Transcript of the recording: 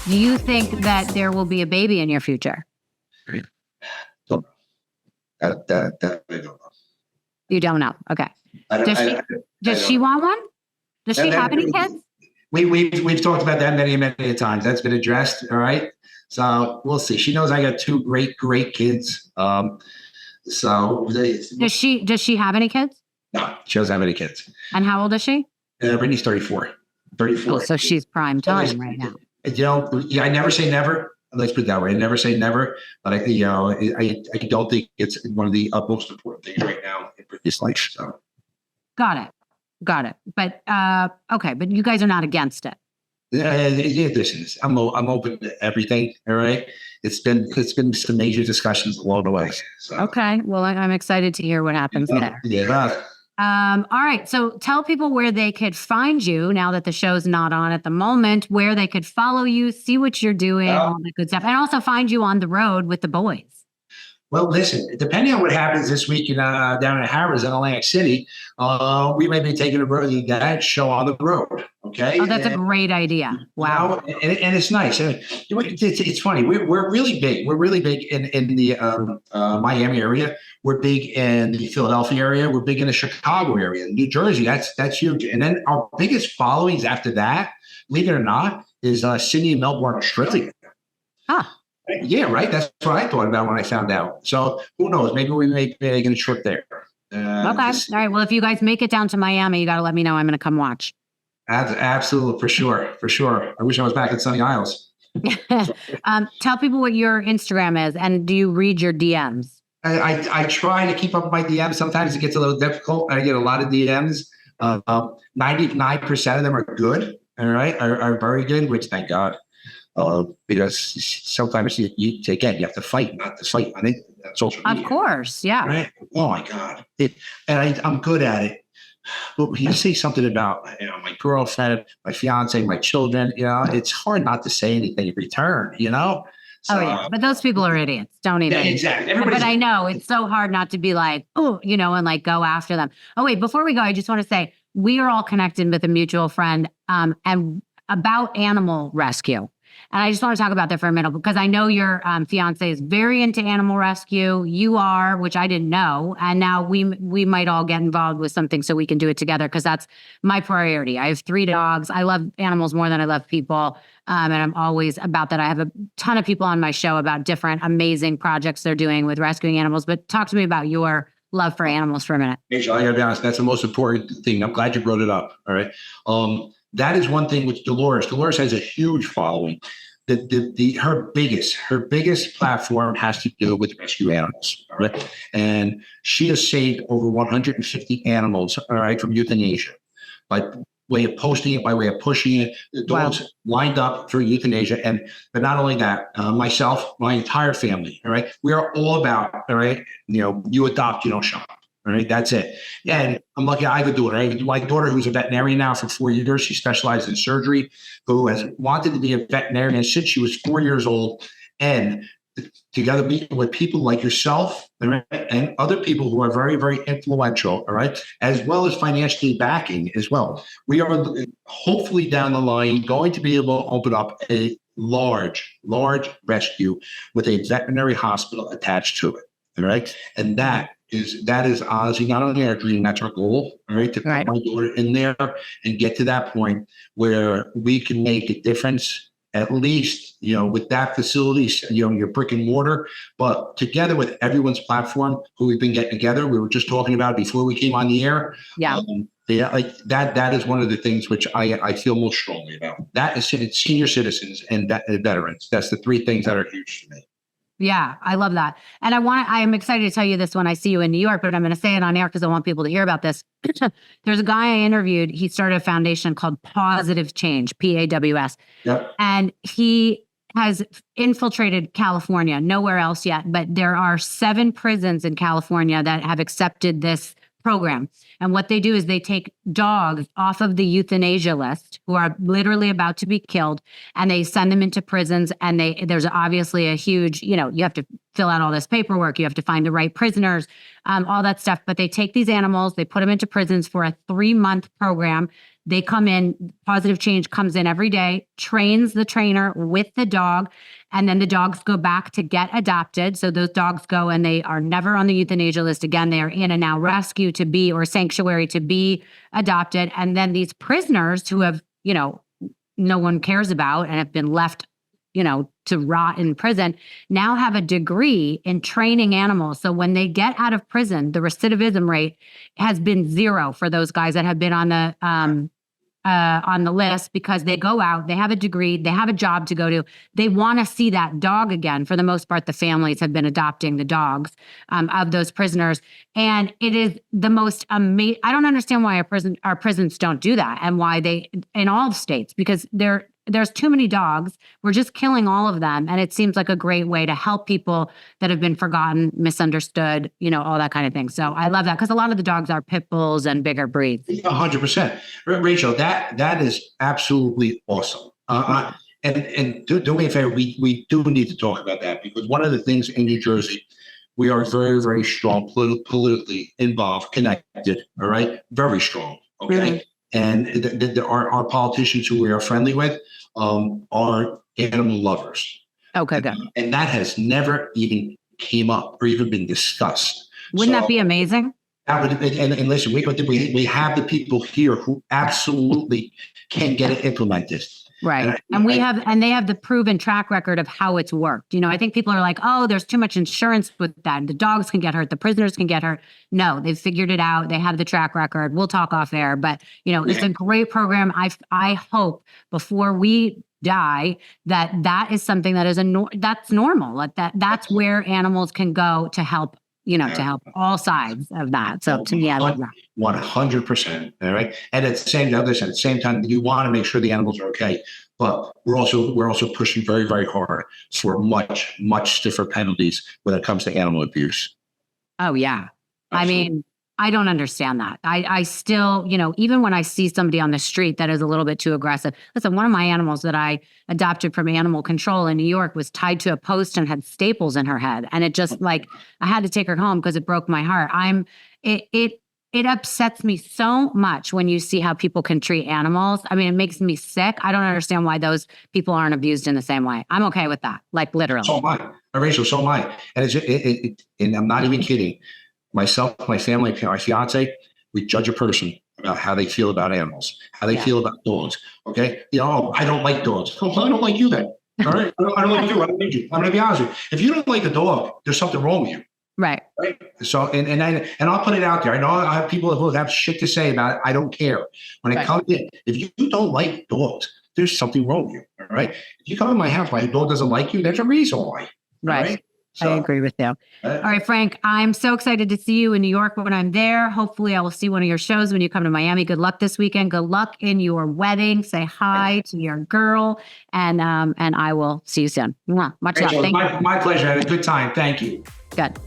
Do you think that there will be a baby in your future? Don't know. That I don't know. You don't know. Okay. I don't, Does she want one? Does she have any kids? We've talked about that many times. That's been addressed. All right. So we'll see. She knows I got two great kids. So does she have any kids? No, she doesn't have any kids. And how old is she? Brittany's 34. Oh, so she's prime time right now. I never say never. Let's put it that way. I never say never, but I don't think it's one of the most important things right now in Brittany's life. So. Got it. But okay, but you guys are not against it. Listen, I'm open to everything. All right. It's been some major discussions along the way. So. Okay. Well, I'm excited to hear what happens there. Yeah. All right. So tell people where they could find you now that the show's not on at the moment, where they could follow you, see what you're doing, all that good stuff, and also find you on the road with the boys. Well, listen, depending on what happens this week down in Harris in Atlantic City, we may be taking that show on the road. Okay. Oh, that's a great idea. Wow. And it's nice. It's funny. We're really big. We're really big in the Miami area. We're big in the Philadelphia area. We're big in the Chicago area. New Jersey, that's huge. And then our biggest followings after that, believe it or not, is Sydney and Melbourne, Australia. Huh. Yeah, right. That's what I thought about when I found out. So who knows? Maybe we may get a trip there. Okay. All right. Well, if you guys make it down to Miami, you got to let me know. I'm going to come watch. Absolutely. For sure. I wish I was back in Sunny Isles. Tell people what your Instagram is, and do you read your DMs? I try to keep up with my DMs. Sometimes it gets a little difficult. I get a lot of DMs. 99% of them are good. All right. Are very good, which thank God. Because sometimes you have to fight, not to fight on social media. Of course, yeah. Right? Oh my God! I'm good at it. But when you say something about my girlfriend, my fiance, my children, it's hard not to say anything in return. So, oh yeah, but those people are idiots. Don't even. Yeah, exactly. But I know it's so hard not to be like, and like go after them. Oh wait, before we go, I just want to say we are all connected with a mutual friend, and about animal rescue. And I just want to talk about that for a minute because I know your fiance is very into animal rescue. You are, which I didn't know. And now we might all get involved with something so we can do it together because that's my priority. I have 3 dogs. I love animals more than I love people. And I'm always about that. I have a ton of people on my show about different amazing projects they're doing with rescuing animals. But talk to me about your love for animals for a minute. Hey, I gotta be honest, that's the most important thing. I'm glad you brought it up. All right. That is one thing with Dolores. Dolores has a huge following. Her biggest platform has to do with rescue animals. All right. And she has saved over 150 animals, all right, from euthanasia by way of posting it, by way of pushing it. The dogs lined up for euthanasia. But not only that, myself, my entire family, all right, we are all about, all right, you adopt, you don't shop. All right, that's it. And I'm lucky I have a daughter. I have my daughter who's a veterinarian now for 4 years. She specializes in surgery, who has wanted to be a veterinarian since she was 4 years old. And together with people like yourself, all right, and other people who are very, very influential, all right, as well as financially backing as well. We are hopefully down the line going to be able to open up a large rescue with a veterinary hospital attached to it. All right. And that is honestly not only our dream, that's our goal, all right, to put my daughter in there and get to that point where we can make a difference, at least, with that facility, your brick and mortar, but together with everyone's platform who we've been getting together. We were just talking about it before we came on the air. Yeah. Like that is one of the things which I feel most strongly about. That is senior citizens and veterans. That's the 3 things that are huge to me. Yeah, I love that. And I am excited to tell you this when I see you in New York, but I'm going to say it on air because I want people to hear about this. There's a guy I interviewed. He started a foundation called Positive Change, PAWS. Yep. And he has infiltrated California, nowhere else yet, but there are 7 prisons in California that have accepted this program. And what they do is they take dogs off of the euthanasia list who are literally about to be killed, and they send them into prisons. And there's obviously a huge, you have to fill out all this paperwork. You have to find the right prisoners, all that stuff. But they take these animals, they put them into prisons for a 3-month program. They come in, Positive Change comes in every day, trains the trainer with the dog, and then the dogs go back to get adopted. So those dogs go and they are never on the euthanasia list again. They are in a now rescue to be, or sanctuary to be adopted. And then these prisoners who have, no one cares about and have been left, to rot in prison, now have a degree in training animals. So when they get out of prison, the recidivism rate has been 0 for those guys that have been on the list, because they go out, they have a degree, they have a job to go to. They want to see that dog again. For the most part, the families have been adopting the dogs of those prisoners. And it is the most amazing. I don't understand why our prisons don't do that, and why they, in all states, because there's too many dogs. We're just killing all of them. And it seems like a great way to help people that have been forgotten, misunderstood, all that kind of thing. So I love that, because a lot of the dogs are pit bulls and bigger breeds. 100%. Rachel, that is absolutely awesome. And do me a favor, we do need to talk about that, because one of the things in New Jersey, we are very, very strong, politically involved, connected, all right? Very strong, okay? Mm-hmm. And our politicians who we are friendly with are animal lovers. Okay, good. And that has never even came up or even been discussed. Wouldn't that be amazing? That would, and listen, we have the people here who absolutely can get it implemented. Right. And they have the proven track record of how it's worked. I think people are like, oh, there's too much insurance with that. The dogs can get hurt. The prisoners can get hurt. No, they've figured it out. They have the track record. We'll talk off air, but it's a great program. I hope before we die that is something that is that's normal. That's where animals can go to help, to help all sides of that. So to me, I love that. 100%. All right. And at the same time, you want to make sure the animals are okay, but we're also pushing very, very hard for much, much stiffer penalties when it comes to animal abuse. Oh yeah. Absolutely. I mean, I don't understand that. I still, even when I see somebody on the street that is a little bit too aggressive. Listen, one of my animals that I adopted from animal control in New York was tied to a post and had staples in her head. And it just I had to take her home because it broke my heart. It upsets me so much when you see how people can treat animals. I mean, it makes me sick. I don't understand why those people aren't abused in the same way. I'm okay with that. Literally. So am I. Rachel, so am I. And and I'm not even kidding. Myself, my family, my fiance, we judge a person about how they feel about animals, how they feel about dogs. Okay. I don't like dogs. Well, I don't like you then. All right. I don't like you. I don't need you. I'm going to be honest with you. If you don't like the dog, there's something wrong with you. Right. So, and I'll put it out there. I know I have people who have shit to say about it. I don't care. When it comes in, if you don't like dogs, there's something wrong with you. All right. If you come in my house, my dog doesn't like you, there's a reason why. Right. So, I agree with you. All right, Frank, I'm so excited to see you in New York when I'm there. Hopefully I will see one of your shows when you come to Miami. Good luck this weekend. Good luck in your wedding. Say hi to your girl, and I will see you soon. Much love. Thank you. My pleasure. I had a good time. Thank you. Good.